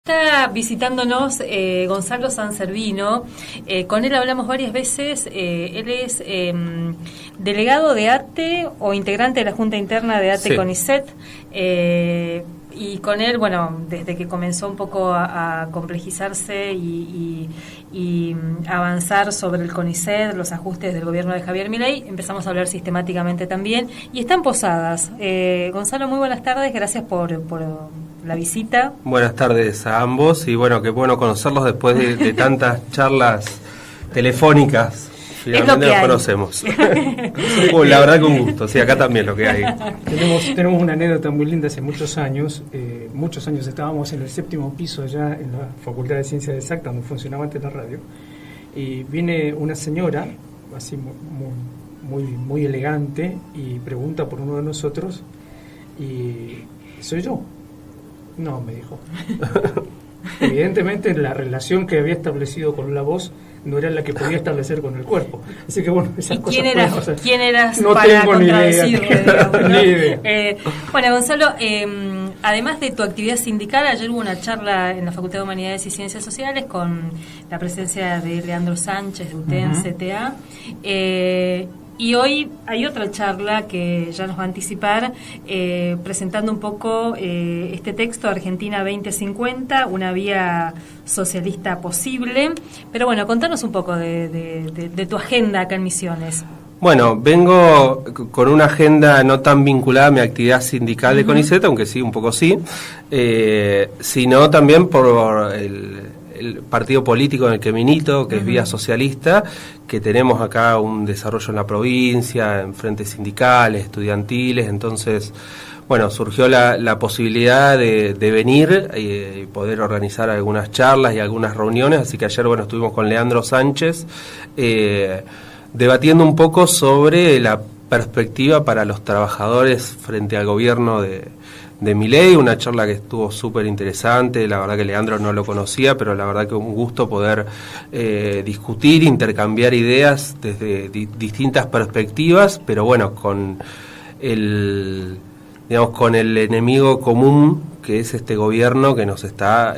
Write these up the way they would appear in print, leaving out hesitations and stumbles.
Está visitándonos Gonzalo Sanservino. Con él hablamos varias veces. Él es delegado de ATE o integrante de la Junta Interna de ATE, sí. CONICET. Y con él, bueno, desde que comenzó un poco a complejizarse y avanzar sobre el CONICET, los ajustes del gobierno de Javier Milei, empezamos a hablar sistemáticamente también. Y están Posadas. Gonzalo, muy buenas tardes. Gracias por la visita. Buenas tardes a ambos y bueno, qué bueno conocerlos después de tantas charlas telefónicas. Finalmente nos conocemos. La verdad que un gusto, sí, acá también lo que hay. Tenemos una anécdota muy linda hace muchos años. Estábamos en el 7º piso allá en la Facultad de Ciencias Exactas, donde funcionaba antes la radio, y viene una señora, así muy elegante, y pregunta por uno de nosotros, y soy yo. No, me dijo. Evidentemente la relación que había establecido con la voz no era la que podía establecer con el cuerpo. Así que bueno, esas cosas. ¿Quién eras no para tengo contradecirle? Ni idea. Bueno, Gonzalo, además de tu actividad sindical, ayer hubo una charla en la Facultad de Humanidades y Ciencias Sociales con la presencia de Leandro Sánchez de UTEN, CTA. Y hoy hay otra charla que ya nos va a anticipar, presentando un poco este texto, Argentina 2050, una vía socialista posible. Pero bueno, contanos un poco de tu agenda acá en Misiones. Bueno, vengo con una agenda no tan vinculada a mi actividad sindical de CONICET, aunque sí, un poco sí, sino también por el partido político en el que milito, que es Vía Socialista, que tenemos acá un desarrollo en la provincia, en frentes sindicales, estudiantiles. Entonces, bueno, surgió la posibilidad de venir y poder organizar algunas charlas y algunas reuniones, así que ayer, bueno, estuvimos con Leandro Sánchez debatiendo un poco sobre la perspectiva para los trabajadores frente al gobierno de Milei, una charla que estuvo súper interesante. La verdad que Leandro no lo conocía, pero la verdad que un gusto poder discutir, intercambiar ideas desde distintas perspectivas, pero bueno, con el enemigo común que es este gobierno que nos está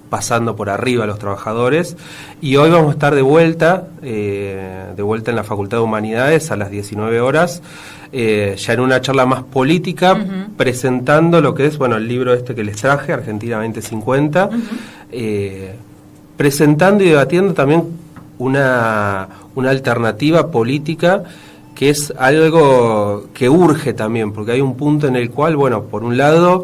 pasando por arriba a los trabajadores. Y hoy vamos a estar de vuelta en la Facultad de Humanidades a las 19 horas, ya en una charla más política, presentando lo que es, bueno, el libro este que les traje, Argentina 2050, presentando y debatiendo también una alternativa política que es algo que urge también, porque hay un punto en el cual, bueno, por un lado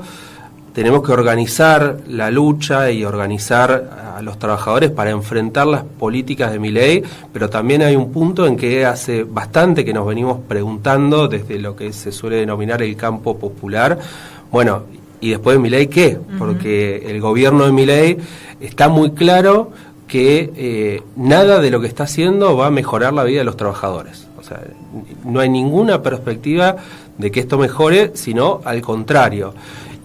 tenemos que organizar la lucha y organizar a los trabajadores para enfrentar las políticas de Milei, pero también hay un punto en que hace bastante que nos venimos preguntando desde lo que se suele denominar el campo popular, bueno, ¿y después de Milei qué? Porque el gobierno de Milei está muy claro que nada de lo que está haciendo va a mejorar la vida de los trabajadores. O sea, no hay ninguna perspectiva de que esto mejore, sino al contrario.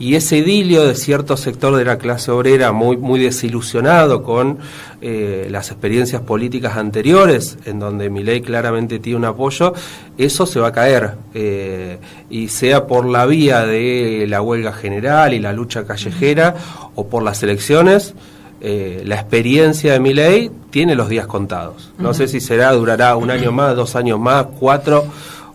Y ese idilio de cierto sector de la clase obrera muy desilusionado con las experiencias políticas anteriores, en donde Milei claramente tiene un apoyo, eso se va a caer. Y sea por la vía de la huelga general y la lucha callejera, o por las elecciones, la experiencia de Milei tiene los días contados. No sé si durará un año más, 2 años más, 4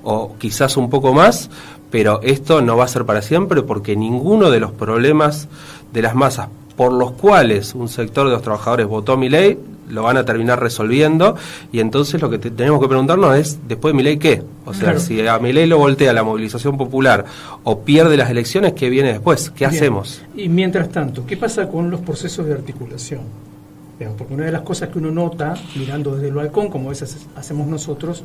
o quizás un poco más, pero esto no va a ser para siempre, porque ninguno de los problemas de las masas por los cuales un sector de los trabajadores votó a Milei lo van a terminar resolviendo. Y entonces lo que tenemos que preguntarnos es, ¿después de Milei qué? O sea, claro, si a Milei lo voltea la movilización popular o pierde las elecciones, ¿qué viene después? ¿Qué hacemos? Y mientras tanto, ¿qué pasa con los procesos de articulación? Porque una de las cosas que uno nota, mirando desde el balcón, como a veces hacemos nosotros,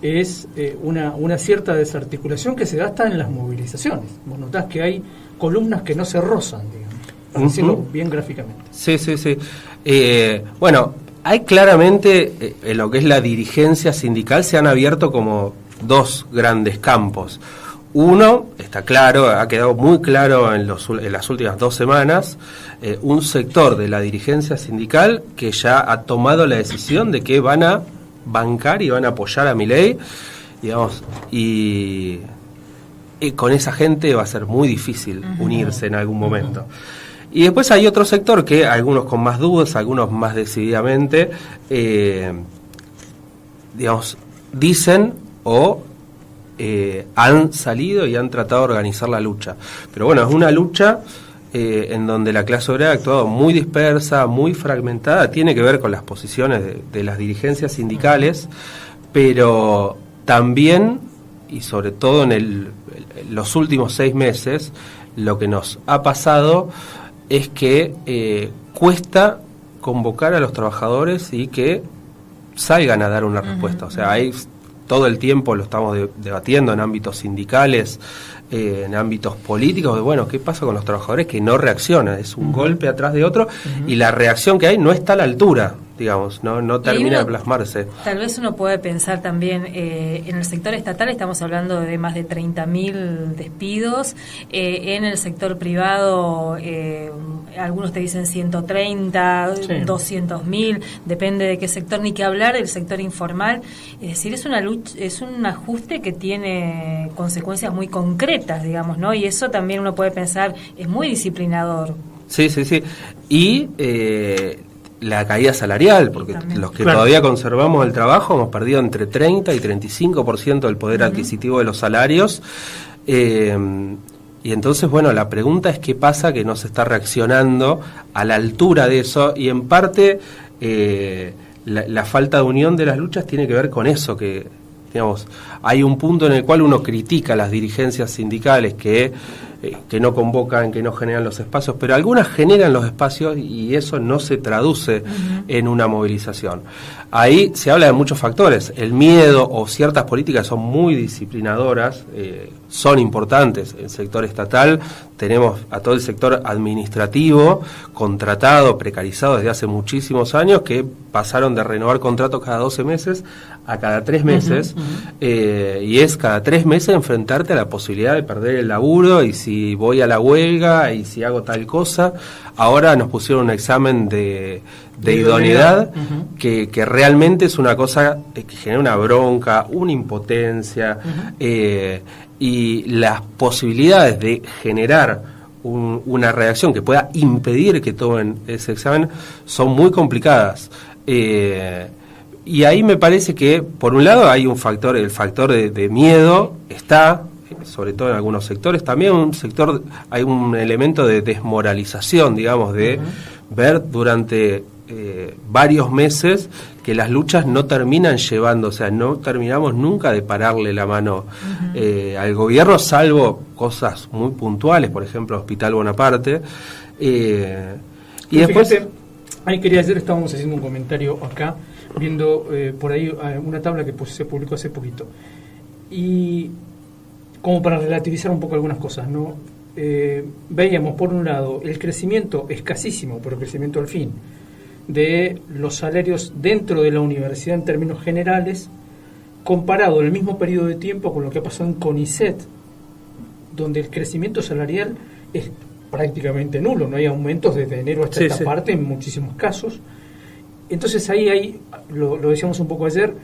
es una cierta desarticulación que se da hasta en las movilizaciones. Vos notás que hay columnas que no se rozan, digamos, para decirlo bien gráficamente. Sí. Bueno, hay claramente, en lo que es la dirigencia sindical, se han abierto como 2 grandes campos. Uno, está claro, ha quedado muy claro en las últimas 2 semanas, un sector de la dirigencia sindical que ya ha tomado la decisión de que van a bancar y van a apoyar a Milei, digamos, y con esa gente va a ser muy difícil unirse en algún momento. Y después hay otro sector que algunos con más dudas, algunos más decididamente, digamos, dicen o han salido y han tratado de organizar la lucha. Pero bueno, es una lucha en donde la clase obrera ha actuado muy dispersa, muy fragmentada, tiene que ver con las posiciones de las dirigencias sindicales, pero también, y sobre todo en los últimos 6 meses, lo que nos ha pasado es que cuesta convocar a los trabajadores y que salgan a dar una respuesta. O sea, hay todo el tiempo lo estamos debatiendo en ámbitos sindicales, en ámbitos políticos, de bueno, ¿qué pasa con los trabajadores que no reaccionan? Es un golpe atrás de otro y la reacción que hay no está a la altura, digamos, no termina de plasmarse. Tal vez uno puede pensar también, en el sector estatal estamos hablando de más de 30.000 despidos, en el sector privado algunos te dicen 130, sí. 200.000, depende de qué sector, ni que hablar del sector informal. Es decir, es una lucha, es un ajuste que tiene consecuencias muy concretas, digamos, ¿no? Y eso también uno puede pensar, es muy disciplinador. Sí. Y la caída salarial, porque también, los que todavía conservamos el trabajo hemos perdido entre 30 y 35% del poder adquisitivo de los salarios. Y entonces, bueno, la pregunta es qué pasa que no se está reaccionando a la altura de eso, y en parte la falta de unión de las luchas tiene que ver con eso, que digamos, hay un punto en el cual uno critica a las dirigencias sindicales que no convocan, que no generan los espacios, pero algunas generan los espacios y eso no se traduce en una movilización. Ahí se habla de muchos factores. El miedo o ciertas políticas son muy disciplinadoras, son importantes. En el sector estatal tenemos a todo el sector administrativo, contratado, precarizado desde hace muchísimos años, que pasaron de renovar contratos cada 12 meses a cada 3 meses, y es cada 3 meses enfrentarte a la posibilidad de perder el laburo, y si voy a la huelga, y si hago tal cosa. Ahora nos pusieron un examen de idoneidad, que realmente es una cosa que genera una bronca, una impotencia, y las posibilidades de generar una reacción que pueda impedir que tomen ese examen son muy complicadas. Y ahí me parece que, por un lado, hay un factor, el factor de miedo está, sobre todo en algunos sectores, también hay un elemento de desmoralización, digamos, de ver durante varios meses que las luchas no terminan llevando, o sea, no terminamos nunca de pararle la mano al gobierno, salvo cosas muy puntuales, por ejemplo, Hospital Bonaparte. Y después... Fíjate, ahí quería decir, estábamos haciendo un comentario acá, viendo por ahí una tabla que se publicó hace poquito. Y como para relativizar un poco algunas cosas, ¿no? Veíamos, por un lado, el crecimiento escasísimo, pero crecimiento al fin, de los salarios dentro de la universidad en términos generales, comparado en el mismo periodo de tiempo con lo que ha pasado en CONICET, donde el crecimiento salarial es prácticamente nulo, no hay aumentos desde enero hasta esta parte en muchísimos casos. Entonces ahí lo decíamos un poco ayer,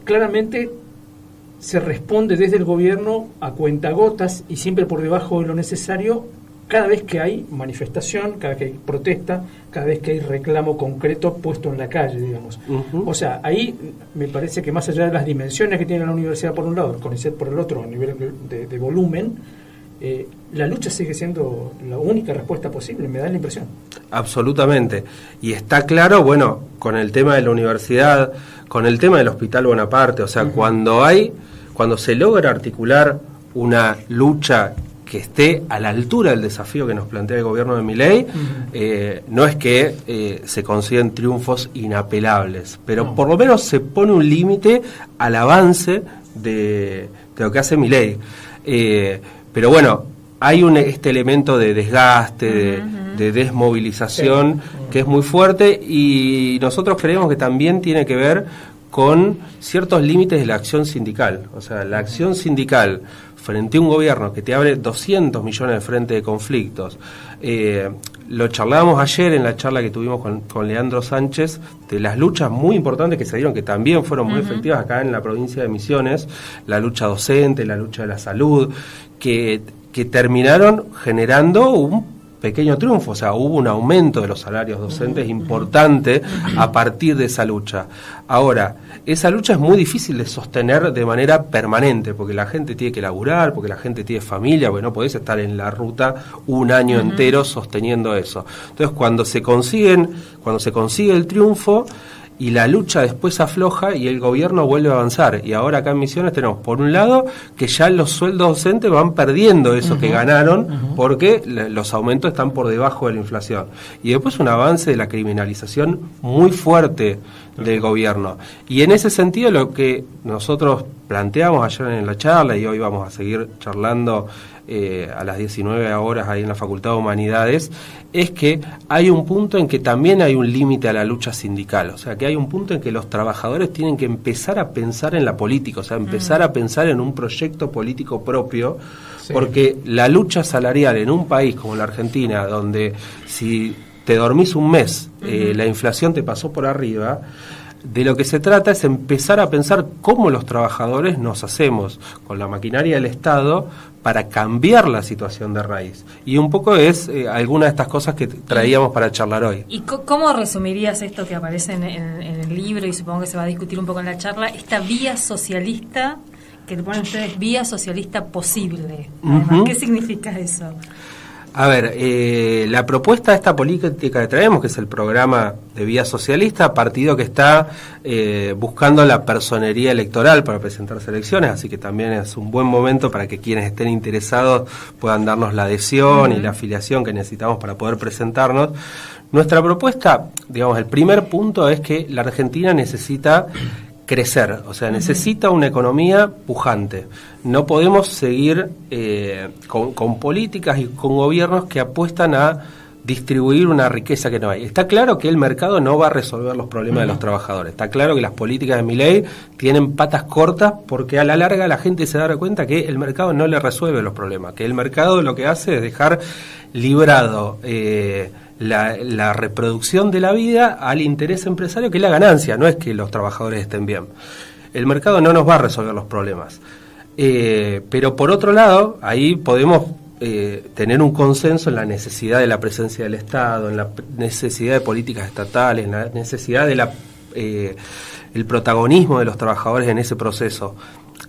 claramente se responde desde el gobierno a cuentagotas y siempre por debajo de lo necesario cada vez que hay manifestación, cada vez que hay protesta, cada vez que hay reclamo concreto puesto en la calle, digamos. O sea, ahí me parece que más allá de las dimensiones que tiene la universidad por un lado, el CONICET por el otro, a nivel de volumen, la lucha sigue siendo la única respuesta posible, me da la impresión. Absolutamente. Y está claro, bueno, con el tema de la universidad, con el tema del Hospital Bonaparte, o sea, cuando se logra articular una lucha que esté a la altura del desafío que nos plantea el gobierno de Milei, no es que se consiguen triunfos inapelables, pero por lo menos se pone un límite al avance de lo que hace Milei. Pero bueno, hay este elemento de desgaste, de desmovilización, que es muy fuerte, y nosotros creemos que también tiene que ver con ciertos límites de la acción sindical. O sea, la acción sindical frente a un gobierno que te abre 200 millones de frentes de conflictos. Lo charlábamos ayer en la charla que tuvimos con Leandro Sánchez, de las luchas muy importantes que se dieron, que también fueron muy efectivas acá en la provincia de Misiones, la lucha docente, la lucha de la salud, que terminaron generando pequeño triunfo, o sea, hubo un aumento de los salarios docentes importante a partir de esa lucha. Ahora, esa lucha es muy difícil de sostener de manera permanente, porque la gente tiene que laburar, porque la gente tiene familia, porque no podés estar en la ruta un año entero sosteniendo eso. Entonces, cuando se consigue el triunfo, y la lucha después afloja y el gobierno vuelve a avanzar. Y ahora acá en Misiones tenemos, por un lado, que ya los sueldos docentes van perdiendo eso que ganaron, porque los aumentos están por debajo de la inflación. Y después un avance de la criminalización muy fuerte del gobierno. Y en ese sentido lo que nosotros planteamos ayer en la charla, y hoy vamos a seguir charlando a las 19 horas ahí en la Facultad de Humanidades, es que hay un punto en que también hay un límite a la lucha sindical, o sea que hay un punto en que los trabajadores tienen que empezar a pensar en la política, o sea, empezar a pensar en un proyecto político propio, porque la lucha salarial en un país como la Argentina, donde si te dormís un mes, la inflación te pasó por arriba, de lo que se trata es empezar a pensar cómo los trabajadores nos hacemos con la maquinaria del Estado para cambiar la situación de raíz. Y un poco es alguna de estas cosas que traíamos para charlar hoy. ¿Y cómo resumirías esto que aparece en el libro, y supongo que se va a discutir un poco en la charla, esta vía socialista, que le ponen ustedes vía socialista posible? Además, ¿qué significa eso? A ver, la propuesta de esta política que traemos, que es el programa de Vía Socialista, partido que está buscando la personería electoral para presentarse a elecciones, así que también es un buen momento para que quienes estén interesados puedan darnos la adhesión y la afiliación que necesitamos para poder presentarnos. Nuestra propuesta, digamos, el primer punto es que la Argentina necesita crecer, o sea, necesita una economía pujante. No podemos seguir con políticas y con gobiernos que apuestan a distribuir una riqueza que no hay. Está claro que el mercado no va a resolver los problemas de los trabajadores. Está claro que las políticas de Milei tienen patas cortas, porque a la larga la gente se da cuenta que el mercado no le resuelve los problemas, que el mercado lo que hace es dejar librado la reproducción de la vida al interés empresario, que es la ganancia, no es que los trabajadores estén bien. El mercado no nos va a resolver los problemas. Pero por otro lado, ahí podemos tener un consenso en la necesidad de la presencia del Estado, en la necesidad de políticas estatales, en la necesidad de el protagonismo de los trabajadores en ese proceso.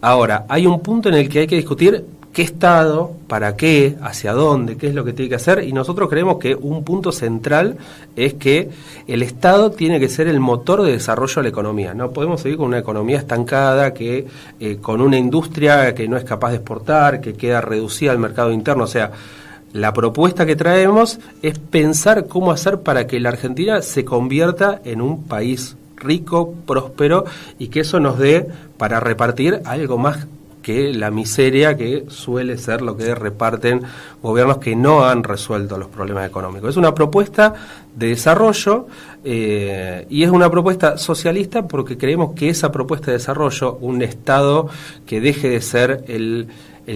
Ahora, hay un punto en el que hay que discutir qué Estado, para qué, hacia dónde, qué es lo que tiene que hacer, y nosotros creemos que un punto central es que el Estado tiene que ser el motor de desarrollo de la economía. No podemos seguir con una economía estancada, que con una industria que no es capaz de exportar, que queda reducida al mercado interno. O sea, la propuesta que traemos es pensar cómo hacer para que la Argentina se convierta en un país rico, próspero, y que eso nos dé para repartir algo más que la miseria que suele ser lo que reparten gobiernos que no han resuelto los problemas económicos. Es una propuesta de desarrollo y es una propuesta socialista, porque creemos que esa propuesta de desarrollo, un Estado que deje de ser el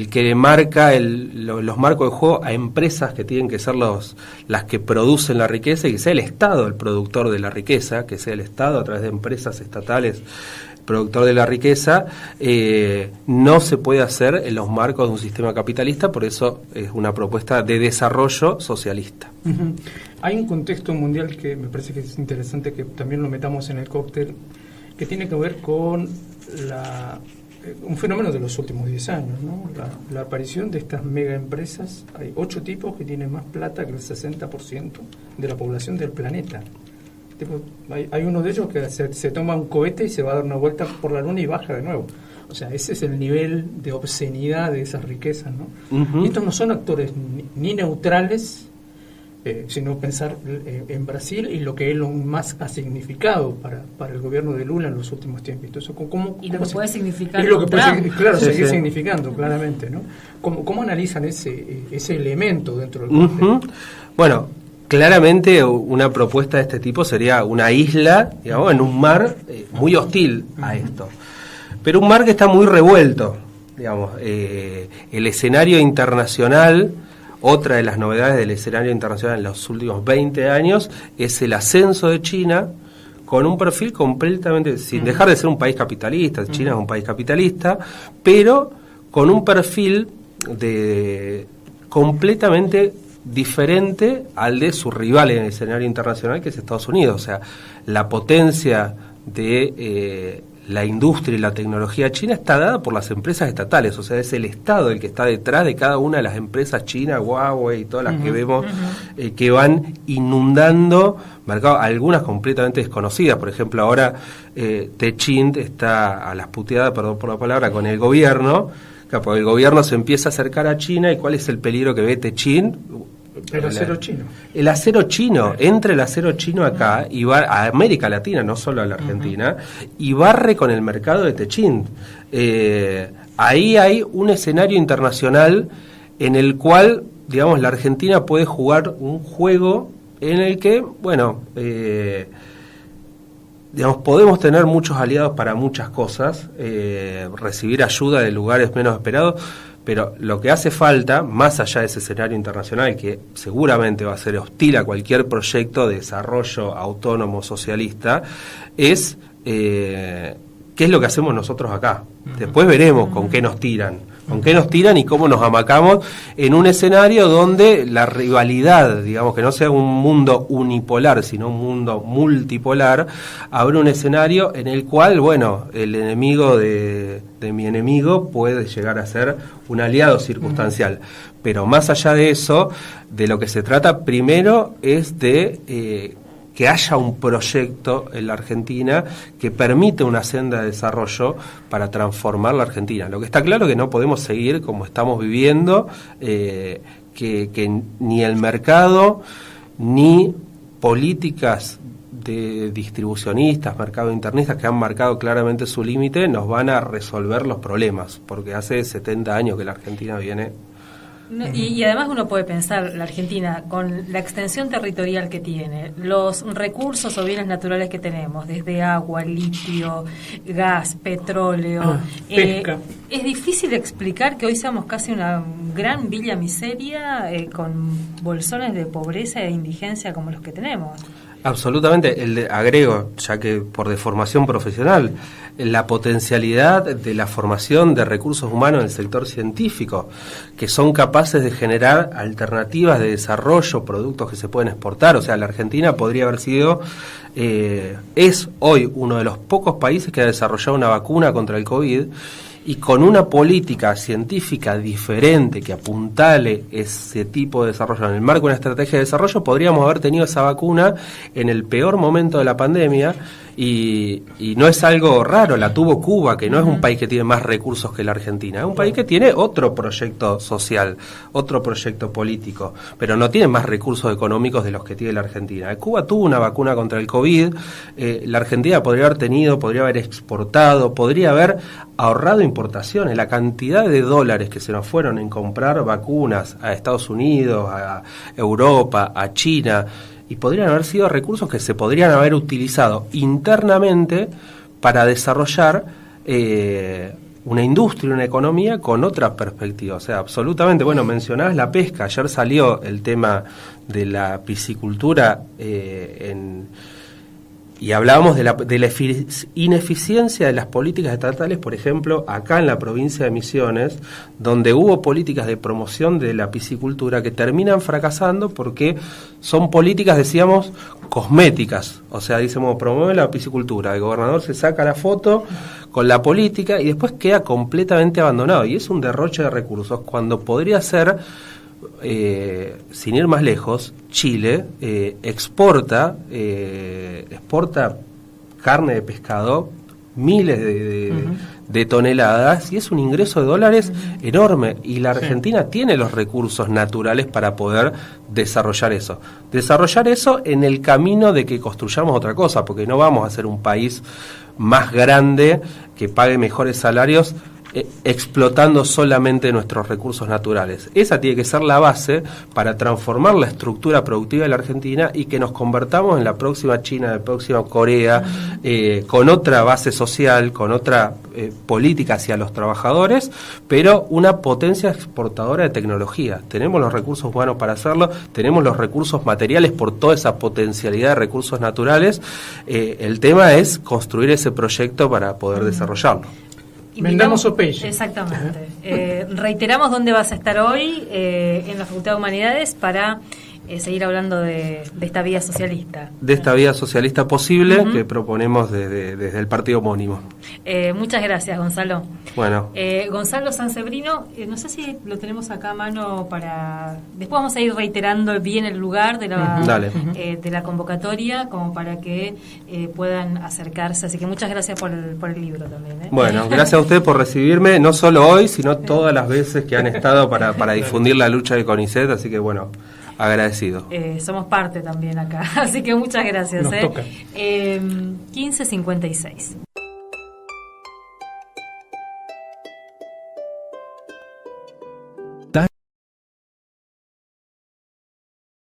que le marca los marcos de juego a empresas que tienen que ser las que producen la riqueza, y que sea el Estado el productor de la riqueza, que sea el Estado a través de empresas estatales productor de la riqueza, no se puede hacer en los marcos de un sistema capitalista. Por eso es una propuesta de desarrollo socialista. Hay un contexto mundial que me parece que es interesante que también lo metamos en el cóctel, que tiene que ver con un fenómeno de los últimos 10 años, ¿no? La aparición de estas mega empresas. Hay 8 tipos que tienen más plata que el 60% de la población del planeta. Hay uno de ellos que se toma un cohete y se va a dar una vuelta por la luna y baja de nuevo. O sea, ese es el nivel de obscenidad de esas riquezas, ¿no? Y estos no son actores ni neutrales, sino pensar en Brasil y lo que Elon Musk ha significado para el gobierno de Lula en los últimos tiempos. Entonces, y lo que puede significar. Y lo que puede seguir significando, claramente, ¿no? ¿Cómo analizan ese elemento dentro del contexto? Bueno, claramente una propuesta de este tipo sería una isla, digamos, en un mar muy hostil a esto. Pero un mar que está muy revuelto, digamos. El escenario internacional, otra de las novedades del escenario internacional en los últimos 20 años, es el ascenso de China con un perfil completamente, sin dejar de ser un país capitalista. China es un país capitalista, pero con un perfil completamente diferente al de su rival en el escenario internacional, que es Estados Unidos. O sea, la potencia de la industria y la tecnología china está dada por las empresas estatales, o sea, es el Estado el que está detrás de cada una de las empresas chinas, Huawei y todas las que vemos, que van inundando mercados, algunas completamente desconocidas. Por ejemplo, ahora Techint está a las puteadas, perdón por la palabra, con el gobierno, porque el gobierno se empieza a acercar a China. ¿Y cuál es el peligro que ve Techint? El acero chino. El acero chino, entra el acero chino acá y va a América Latina, no solo a la Argentina, y barre con el mercado de Techint. Ahí hay un escenario internacional en el cual, digamos, la Argentina puede jugar un juego en el que, bueno, digamos, podemos tener muchos aliados para muchas cosas, recibir ayuda de lugares menos esperados. Pero lo que hace falta, más allá de ese escenario internacional, que seguramente va a ser hostil a cualquier proyecto de desarrollo autónomo socialista, es qué es lo que hacemos nosotros acá. Después veremos con qué nos tiran y cómo nos amacamos en un escenario donde la rivalidad, digamos, que no sea un mundo unipolar, sino un mundo multipolar, abre un escenario en el cual, bueno, el enemigo de mi enemigo puede llegar a ser un aliado circunstancial. Pero más allá de eso, de lo que se trata primero es de que haya un proyecto en la Argentina que permite una senda de desarrollo para transformar la Argentina. Lo que está claro es que no podemos seguir como estamos viviendo, que ni el mercado ni políticas de distribucionistas, mercado internistas que han marcado claramente su límite nos van a resolver los problemas, porque hace 70 años que la Argentina viene. Y además uno puede pensar, la Argentina, con la extensión territorial que tiene, los recursos o bienes naturales que tenemos, desde agua, litio, gas, petróleo, pesca. Es difícil explicar que hoy seamos casi una gran villa miseria con bolsones de pobreza e indigencia como los que tenemos. Absolutamente, agrego, ya que por deformación profesional, la potencialidad de la formación de recursos humanos en el sector científico, que son capaces de generar alternativas de desarrollo, productos que se pueden exportar. O sea, la Argentina podría haber sido, es hoy uno de los pocos países que ha desarrollado una vacuna contra el COVID, y con una política científica diferente que apuntale ese tipo de desarrollo en el marco de una estrategia de desarrollo, podríamos haber tenido esa vacuna en el peor momento de la pandemia, y no es algo raro, la tuvo Cuba, que no es un país que tiene más recursos que la Argentina, es un país que tiene otro proyecto social, otro proyecto político, pero no tiene más recursos económicos de los que tiene la Argentina. Cuba tuvo una vacuna contra el COVID, la Argentina podría haber exportado, podría haber ahorrado importaciones, la cantidad de dólares que se nos fueron en comprar vacunas a Estados Unidos, a Europa, a China, y podrían haber sido recursos que se podrían haber utilizado internamente para desarrollar una industria, una economía con otra perspectiva. O sea, absolutamente, bueno, mencionabas la pesca, ayer salió el tema de la piscicultura y hablábamos de la ineficiencia de las políticas estatales, por ejemplo, acá en la provincia de Misiones, donde hubo políticas de promoción de la piscicultura que terminan fracasando porque son políticas, decíamos, cosméticas. O sea, decimos, promueve la piscicultura, el gobernador se saca la foto con la política y después queda completamente abandonado. Y es un derroche de recursos cuando podría ser... sin ir más lejos, Chile exporta carne de pescado, miles de toneladas, y es un ingreso de dólares enorme, y la Argentina tiene los recursos naturales para poder desarrollar eso en el camino de que construyamos otra cosa, porque no vamos a ser un país más grande que pague mejores salarios explotando solamente nuestros recursos naturales. Esa tiene que ser la base para transformar la estructura productiva de la Argentina y que nos convertamos en la próxima China, la próxima Corea, con otra base social, con otra política hacia los trabajadores, pero una potencia exportadora de tecnología. Tenemos los recursos humanos para hacerlo, tenemos los recursos materiales por toda esa potencialidad de recursos naturales. El tema es construir ese proyecto para poder desarrollarlo. Vendamos Opeye. Exactamente. Reiteramos dónde vas a estar hoy, en la Facultad de Humanidades, para seguir hablando de esta vía socialista. De esta vía socialista posible que proponemos desde el partido homónimo. Muchas gracias, Gonzalo. Bueno. Gonzalo Sansebrino, no sé si lo tenemos acá a mano para... Después vamos a ir reiterando bien el lugar de la convocatoria, como para que puedan acercarse. Así que muchas gracias por el libro también. Bueno, gracias a usted por recibirme, no solo hoy, sino todas las veces que han estado para difundir la lucha de CONICET, así que bueno, agradecido. Somos parte también acá, así que muchas gracias. Nos toca. 15:56.